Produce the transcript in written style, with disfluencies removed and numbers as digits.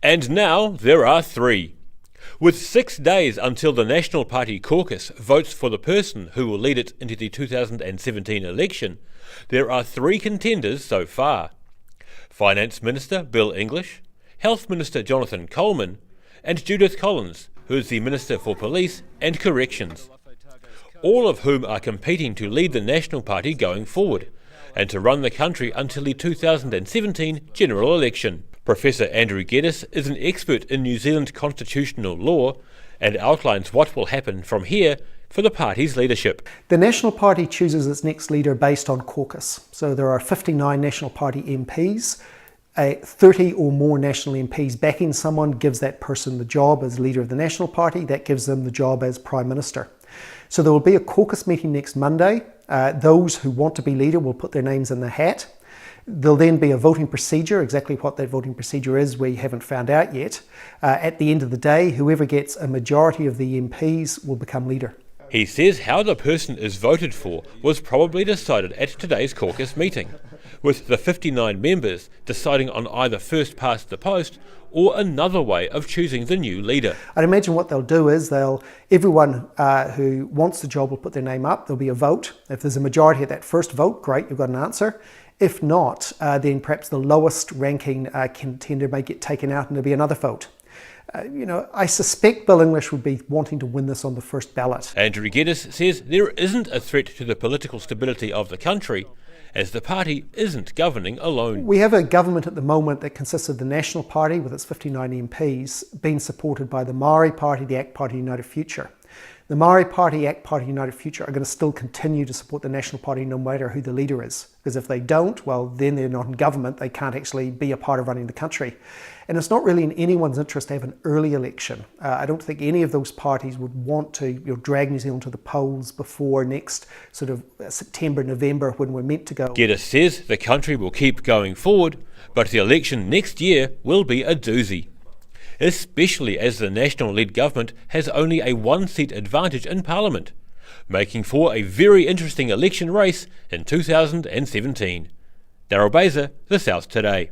And now there are three. With 6 days until the National Party caucus votes for the person who will lead it into the 2017 election, there are three contenders so far. Finance Minister Bill English, Health Minister Jonathan Coleman, and Judith Collins, who is the Minister for Police and Corrections. All of whom are competing to lead the National Party going forward, and to run the country until the 2017 general election. Professor Andrew Geddes is an expert in New Zealand constitutional law and outlines what will happen from here for the party's leadership. The National Party chooses its next leader based on caucus. So there are 59 National Party MPs. 30 or more national MPs backing someone gives that person the job as leader of the National Party. That gives them the job as Prime Minister. So there will be a caucus meeting next Monday. Those who want to be leader will put their names in the hat. There'll then be a voting procedure. Exactly what that voting procedure is, we haven't found out yet. At the end of the day, whoever gets a majority of the MPs will become leader. He says how the person is voted for was probably decided at today's caucus meeting, with the 59 members deciding on either first past the post or another way of choosing the new leader. I'd imagine what they'll do is everyone who wants the job will put their name up. There'll be a vote. If there's a majority at that first vote, great, you've got an answer. If not, then perhaps the lowest ranking contender may get taken out and there'll be another vote. I suspect Bill English would be wanting to win this on the first ballot. Andrew Geddes says there isn't a threat to the political stability of the country, as the party isn't governing alone. We have a government at the moment that consists of the National Party with its 59 MPs being supported by the Maori Party, the ACT Party, United Future. The Maori Party, ACT Party, United Future are going to still continue to support the National Party no matter who the leader is. Because if they don't, well, then they're not in government. They can't actually be a part of running the country. And it's not really in anyone's interest to have an early election. I don't think any of those parties would want to drag New Zealand to the polls before next sort of September, November, when we're meant to go. Geddes says the country will keep going forward, but the election next year will be a doozy, especially as the national-led government has only a one-seat advantage in Parliament, making for a very interesting election race in 2017. Daryl Baser, The South Today.